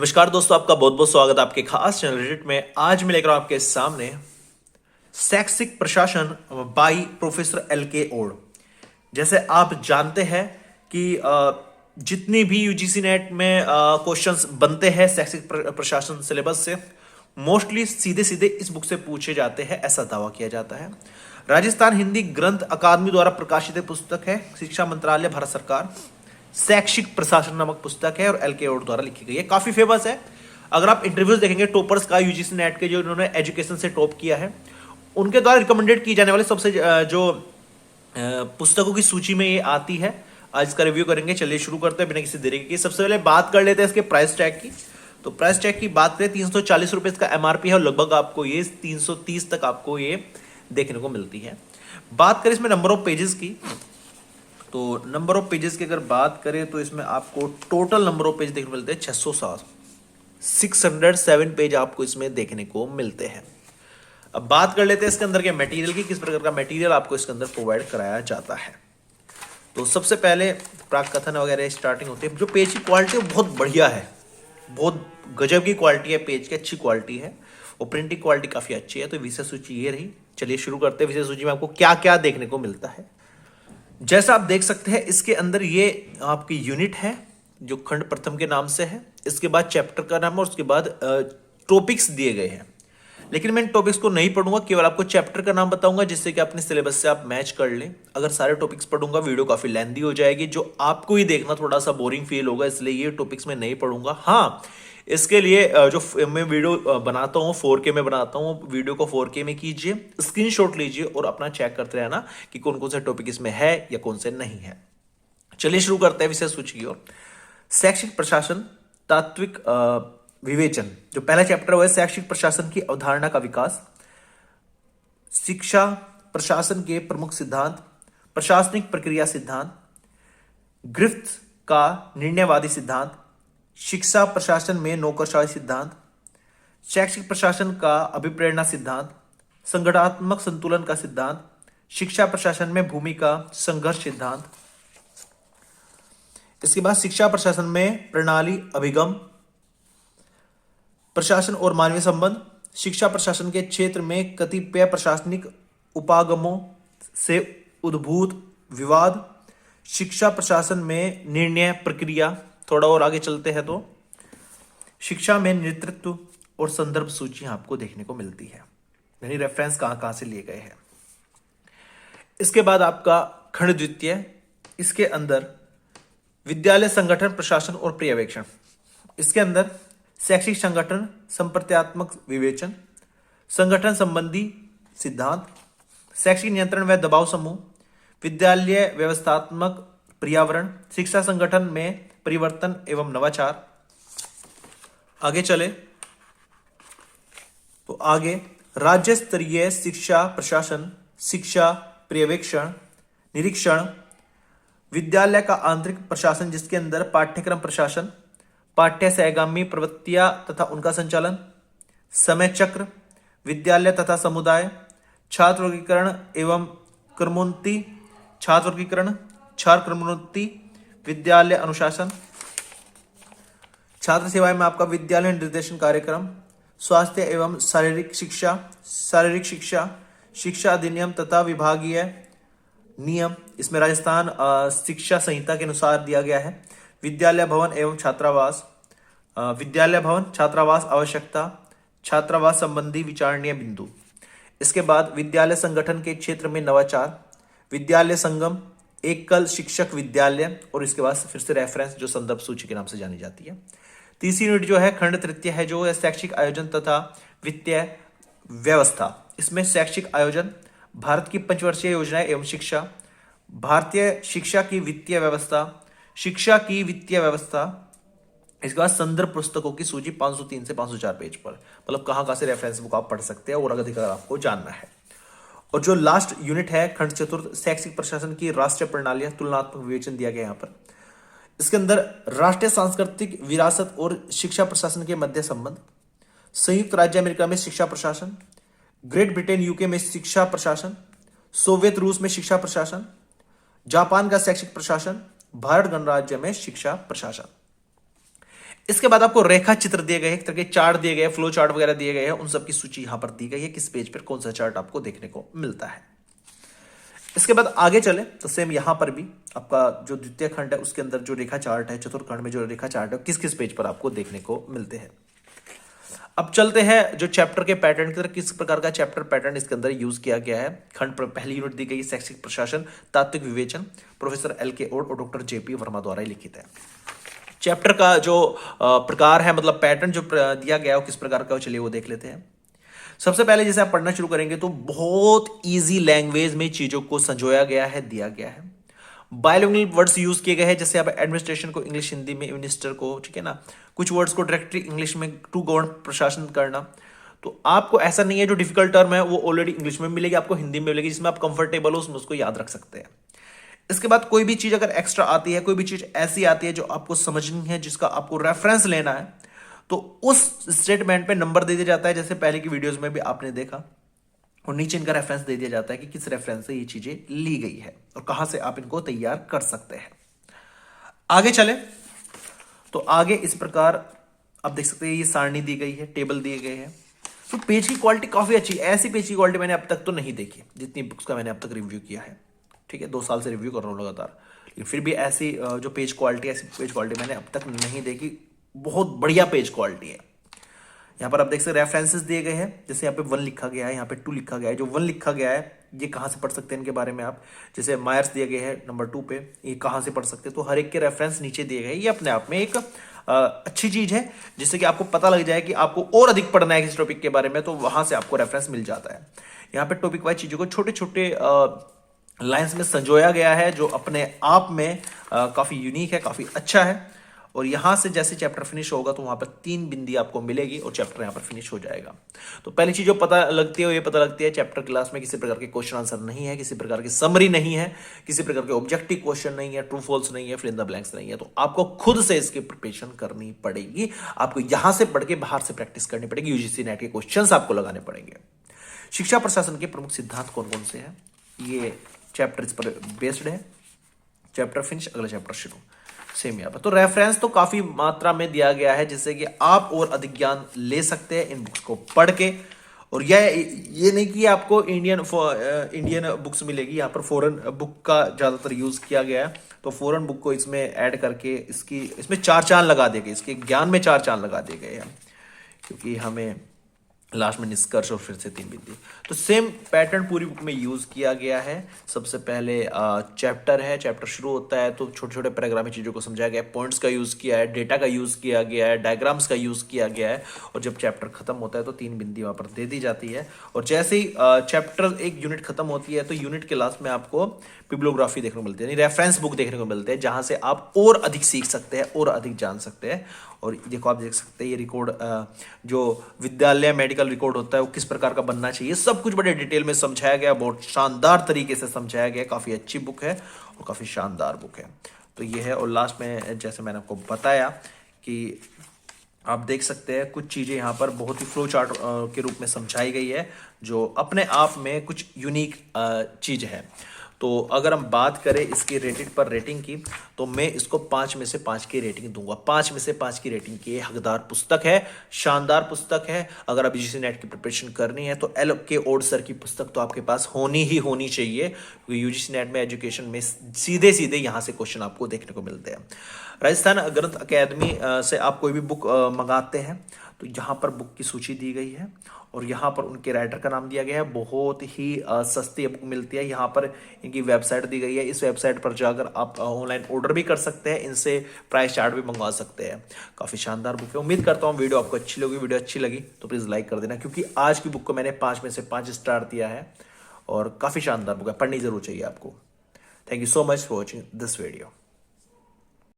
नमस्कार दोस्तों, आपका बहुत बहुत स्वागत है आपके खास चैनल रिट में। आज मैं लेकर आपके सामने शैक्षिक प्रशासन बाई प्रोफेसर LK ओड। जैसे आप जानते हैं कि जितनी भी यूजीसी नेट में क्वेश्चंस बनते हैं शैक्षिक प्रशासन सिलेबस से, मोस्टली सीधे सीधे इस बुक से पूछे जाते हैं, ऐसा दावा किया जाता है। राजस्थान हिंदी ग्रंथ अकादमी द्वारा प्रकाशित एक पुस्तक है, शिक्षा मंत्रालय भारत सरकार, शैक्षिक प्रशासन नामक पुस्तक है और LK ओड द्वारा लिखी गई है। काफी फेमस है। अगर आप इंटरव्यूज देखेंगे टॉपर्स का, यूजीसी नेट के जो इन्होंने एजुकेशन से टॉप किया है, उनके द्वारा रिकमेंडेड की जाने वाले सबसे जो पुस्तकों की सूची में ये आती है। आज इसका रिव्यू करेंगे। चलिए शुरू करते हैं बिना किसी देरी की। सबसे पहले बात कर लेते हैं इसके प्राइस टैग की। तो प्राइस टैग की बात करें, 340 रुपए इसका MRP है और लगभग आपको ये 330 तक आपको ये देखने को मिलती है। बात करें इसमें नंबर ऑफ पेजेस की, तो नंबर ऑफ पेजेस की अगर बात करें तो इसमें आपको टोटल नंबर ऑफ पेज देखने को मिलते हैं 607, 607 पेज आपको इसमें देखने को मिलते हैं। अब बात कर लेते हैं इसके अंदर के मटेरियल की, किस प्रकार का मटेरियल आपको इसके अंदर प्रोवाइड कराया जाता है। तो सबसे पहले प्राक कथन वगैरह स्टार्टिंग होती है। जो पेज की क्वालिटी है बहुत बढ़िया है, बहुत गजब की क्वालिटी है, पेज की अच्छी क्वालिटी है और प्रिंटिंग क्वालिटी काफी अच्छी है। तो विषय सूची ये रही। चलिए शुरू करते हैं। विषय सूची में आपको क्या क्या देखने को मिलता है। जैसा आप देख सकते हैं इसके अंदर ये आपकी यूनिट है जो खंड प्रथम के नाम से है। इसके बाद चैप्टर का नाम और उसके बाद टॉपिक्स दिए गए हैं। लेकिन मैं इन टॉपिक्स को नहीं पढ़ूंगा, केवल आपको चैप्टर का नाम बताऊंगा जिससे कि अपने सिलेबस से आप मैच कर लें। अगर सारे टॉपिक्स पढ़ूंगा वीडियो काफी लेंथी हो जाएगी, जो आपको ही देखना थोड़ा सा बोरिंग फील होगा, इसलिए ये टॉपिक्स मैं नहीं पढ़ूंगा। हाँ, इसके लिए जो मैं वीडियो बनाता हूँ 4K में बनाता हूँ, वीडियो को 4K में कीजिए, स्क्रीनशॉट लीजिए और अपना चेक करते रहना कि कौन कौन से टॉपिक इसमें है या कौन से नहीं है। चलिए शुरू करते हैं विषय सूची की ओर। शैक्षिक प्रशासन तात्विक विवेचन। जो पहला चैप्टर है शैक्षिक प्रशासन की अवधारणा का विकास, शिक्षा प्रशासन के प्रमुख सिद्धांत, प्रशासनिक प्रक्रिया सिद्धांत, ग्रिफ्थ का निर्णयवादी सिद्धांत, शिक्षा प्रशासन में नौकरशाही सिद्धांत, शैक्षिक प्रशासन का अभिप्रेरणा सिद्धांत, संगठनात्मक संतुलन का सिद्धांत, शिक्षा प्रशासन में भूमिका संघर्ष सिद्धांत। इसके बाद शिक्षा प्रशासन में प्रणाली अभिगम, प्रशासन और मानवीय संबंध, शिक्षा प्रशासन के क्षेत्र में कतिपय प्रशासनिक उपागमों से उद्भूत विवाद, शिक्षा प्रशासन में निर्णय प्रक्रिया। थोड़ा और आगे चलते हैं तो शिक्षा में नेतृत्व और संदर्भ सूची आपको देखने को मिलती है, यानी रेफरेंस कहां कहां से लिए गए हैं। इसके बाद आपका खंड द्वितीय, इसके अंदर विद्यालय संगठन प्रशासन और पर्यवेक्षण। इसके अंदर शैक्षिक संगठन संप्रत्यात्मक विवेचन, संगठन संबंधी सिद्धांत, शैक्षिक नियंत्रण व दबाव समूह, विद्यालय व्यवस्थात्मक पर्यावरण, शिक्षा संगठन में परिवर्तन एवं नवाचार। आगे चले तो आगे राज्य स्तरीय शिक्षा प्रशासन, शिक्षा पर्यवेक्षण, निरीक्षण, विद्यालय का आंतरिक प्रशासन जिसके अंदर पाठ्यक्रम प्रशासन, पाठ्य सहगामी प्रवृत्तियां तथा उनका संचालन, समय चक्र, विद्यालय तथा समुदाय, छात्र वर्गीकरण एवं क्रमोन्नति, छात्र वर्गीकरण, छात्र क्रमोन्नति, विद्यालय अनुशासन, छात्र सेवाएं में आपका विद्यालय निर्देशन कार्यक्रम, स्वास्थ्य एवं शारीरिक शिक्षा, शारीरिक शिक्षा, शिक्षा अधिनियम तथा विभागीय नियम, इसमें राजस्थान शिक्षा संहिता के अनुसार दिया गया है, विद्यालय भवन एवं छात्रावास, विद्यालय भवन छात्रावास आवश्यकता, छात्रावास संबंधी विचारणीय बिंदु। इसके बाद विद्यालय संगठन के क्षेत्र में नवाचार, विद्यालय संगम, एकल शिक्षक विद्यालय और इसके बाद फिर से रेफरेंस जो संदर्भ सूची के नाम से जानी जाती है। तीसरी यूनिट जो है खंड तृतीय है, जो है शैक्षिक आयोजन तथा वित्तीय व्यवस्था। इसमें शैक्षिक आयोजन, भारत की पंचवर्षीय योजनाएं एवं शिक्षा, भारतीय शिक्षा की वित्तीय व्यवस्था, शिक्षा की वित्तीय व्यवस्था। इसके बाद संदर्भ पुस्तकों की सूची 503 से 504 पेज पर, मतलब कहां कहां से रेफरेंस बुक आप पढ़ सकते हैं और अधिक आपको जानना है। और जो लास्ट यूनिट है खंड चतुर्थ शैक्षिक प्रशासन की राष्ट्रीय प्रणालियां, तुलनात्मक विवेचन दिया गया यहाँ पर। इसके अंदर राष्ट्रीय सांस्कृतिक विरासत और शिक्षा प्रशासन के मध्य संबंध, संयुक्त राज्य अमेरिका में शिक्षा प्रशासन, ग्रेट ब्रिटेन यूके में शिक्षा प्रशासन, सोवियत रूस में शिक्षा प्रशासन, जापान का शैक्षिक प्रशासन, भारत गणराज्य में शिक्षा प्रशासन। इसके बाद आपको रेखा चित्र दिए गए हैं, एक तरह के चार्ट दिए गए हैं, फ्लो चार्ट वगैरह दिए गए हैं, उन सब की सूची यहां पर दी गई है, किस पेज पर कौन सा चार्ट आपको देखने को मिलता है। इसके बाद आगे चले तो सेम यहां पर भी आपका जो द्वितीय खंड है उसके अंदर जो रेखा चार्ट है, चतुर्थखंड में जो रेखा चार्ट है किस किस पेज पर आपको देखने को मिलते हैं। अब चलते हैं जो चैप्टर के पैटर्न की तरफ, किस प्रकार का चैप्टर पैटर्न इसके अंदर यूज किया गया है। खंड पर पहली यूनिट दी गई शैक्षिक प्रशासन तात्विक विवेचन, प्रोफेसर LK ओड और डॉक्टर JP वर्मा द्वारा लिखित है। चैप्टर का जो प्रकार है, मतलब पैटर्न जो दिया गया है वो किस प्रकार का, चलिए वो देख लेते हैं। सबसे पहले जैसे आप पढ़ना शुरू करेंगे तो बहुत इजी लैंग्वेज में चीजों को संजोया गया है, दिया गया है। बायलिंगुअल वर्ड्स यूज किए गए हैं, जैसे आप एडमिनिस्ट्रेशन को इंग्लिश हिंदी में, मिनिस्टर को, ठीक है ना, कुछ वर्ड्स को डायरेक्टली इंग्लिश में, टू गवर्न प्रशासन करना। तो आपको ऐसा नहीं है जो डिफिकल्ट टर्म है वो ऑलरेडी इंग्लिश में मिलेगी, आपको हिंदी में मिलेगी, जिसमें आप कंफर्टेबल हो उसमें उसको याद रख सकते हैं। इसके बाद कोई भी चीज अगर एक्स्ट्रा आती है, कोई भी चीज ऐसी आती है जो आपको समझनी है, जिसका आपको रेफरेंस लेना है, तो उस स्टेटमेंट पे नंबर दे दिया जाता है, जैसे पहले की वीडियोस में भी आपने देखा, और नीचे इनका रेफरेंस दे दिया जाता है कि किस रेफरेंस से ये चीजें ली गई है और कहां से आप इनको तैयार कर सकते हैं। आगे चले तो आगे इस प्रकार आप देख सकते हैं, ये सारणी दी गई है, टेबल दिए गए हैं। तो पेज की क्वालिटी काफी अच्छी है, ऐसी पेज की क्वालिटी मैंने अब तक तो नहीं देखी जितनी बुक्स का मैंने अब तक रिव्यू किया है। ठीक है, 2 साल से रिव्यू कर रहा हूँ लगातार, लेकिन फिर भी ऐसी जो पेज क्वालिटी, ऐसी पेज क्वालिटी मैंने अब तक नहीं देखी। बहुत बढ़िया पेज क्वालिटी है। यहाँ पर आप देख सकते हैं रेफरेंसेस दिए गए हैं, जैसे यहाँ पे 1 लिखा गया है, यहाँ पे 2 लिखा गया है। जो 1 लिखा गया है ये कहाँ से पढ़ सकते हैं इनके बारे में आप, जैसे मायर्स दिए गए हैं नंबर 2 पे, ये कहाँ से पढ़ सकते हैं। तो हर एक के रेफरेंस नीचे दिए गए हैं। ये अपने आप में एक अच्छी चीज है, जिससे कि आपको पता लग जाए कि आपको और अधिक पढ़ना है किसी टॉपिक के बारे में, तो वहां से आपको रेफरेंस मिल जाता है। यहाँ पे टॉपिक वाइज चीजों को छोटे छोटे लाइंस में संजोया गया है, जो अपने आप में काफी यूनिक है, काफी अच्छा है। और यहां से जैसे चैप्टर फिनिश होगा तो वहां पर 3 बिंदी आपको मिलेगी और चैप्टर यहां पर फिनिश हो जाएगा। तो पहली चीज जो पता लगती है ये पता लगती है, चैप्टर क्लास में किसी प्रकार के क्वेश्चन आंसर नहीं है, किसी प्रकार की समरी नहीं है, किसी प्रकार के ऑब्जेक्टिव क्वेश्चन नहीं है, ट्रू फॉल्स नहीं है, फिल इन द ब्लैंक्स नहीं है। तो आपको खुद से इसकी प्रिपरेशन करनी पड़ेगी। आपको यहां से पढ़ के बाहर से प्रैक्टिस करनी पड़ेगी, UGC नेट के क्वेश्चन आपको लगाने पड़ेंगे। शिक्षा प्रशासन के प्रमुख सिद्धांत कौन कौन से हैं, ये चैप्टर इस पर बेस्ड है। चैप्टर फिनिश, अगला चैप्टर शुरू, सेम यहाँ पर। तो रेफरेंस तो काफी मात्रा में दिया गया है, जिससे कि आप और अधिक ज्ञान ले सकते हैं इन बुक्स को पढ़ के। और ये नहीं कि आपको इंडियन बुक्स मिलेगी, यहाँ पर फॉरेन बुक का ज्यादातर यूज किया गया है। तो फॉरेन बुक को इसमें ऐड करके इसमें 4 चांद लगा दिए गए, इसके ज्ञान में 4 चांद लगा दिए गए हैं, क्योंकि हमें लास्ट में निष्कर्ष और फिर से 3 बिंदी। तो सेम पैटर्न पूरी बुक में यूज किया गया है। सबसे पहले चैप्टर है, चैप्टर शुरू होता है तो छोटे छोटे पैराग्राफ में चीजों को समझाया गया है, पॉइंट्स का यूज किया है, डेटा का यूज किया गया है, डायग्राम्स का यूज किया गया है। और जब चैप्टर खत्म होता है तो 3 बिंदी वहां पर दे दी जाती है। और जैसे ही चैप्टर एक यूनिट खत्म होती है तो यूनिट के लास्ट में आपको बिब्लियोग्राफी देखने को मिलती है, यानी रेफरेंस बुक देखने को मिलते हैं, जहां से आप और अधिक सीख सकते हैं और अधिक जान सकते हैं। और देखो आप देख सकते हैं ये रिकॉर्ड, जो विद्यालय मेडिकल रिकॉर्ड होता है वो किस प्रकार का बनना चाहिए, सब कुछ बड़े डिटेल में समझाया गया, बहुत शानदार तरीके से समझाया गया। काफी अच्छी बुक है और काफी शानदार बुक है। तो ये है। और लास्ट में जैसे मैंने आपको बताया कि आप देख सकते हैं कुछ चीजें यहाँ पर बहुत ही फ्लो चार्ट के रूप में समझाई गई है, जो अपने आप में कुछ यूनिक चीज है। तो अगर हम बात करें इसकी रेटिंग की, तो मैं इसको 5 में से 5 की रेटिंग दूंगा। 5 में से 5 की रेटिंग की हकदार पुस्तक है, शानदार पुस्तक है। अगर आप UGC नेट की प्रिपरेशन करनी है तो LK ओड सर की पुस्तक तो आपके पास होनी ही होनी चाहिए, क्योंकि UGC नेट में एजुकेशन में सीधे सीधे यहाँ से क्वेश्चन आपको देखने को मिलते हैं। राजस्थान ग्रंथ अकेडमी से आप कोई भी बुक मंगाते हैं तो यहाँ पर बुक की सूची दी गई है और यहाँ पर उनके राइटर का नाम दिया गया है। बहुत ही सस्ती बुक मिलती है। यहाँ पर इनकी वेबसाइट दी गई है, इस वेबसाइट पर जाकर आप ऑनलाइन ऑर्डर भी कर सकते हैं, इनसे प्राइस चार्ट भी मंगवा सकते हैं। काफ़ी शानदार बुक है। उम्मीद करता हूँ वीडियो आपको अच्छी लगी। वीडियो अच्छी लगी तो प्लीज़ लाइक कर देना, क्योंकि आज की बुक को मैंने 5 में से 5 स्टार दिया है और काफ़ी शानदार बुक है, पढ़नी जरूर चाहिए आपको। Thank you so much for watching this video.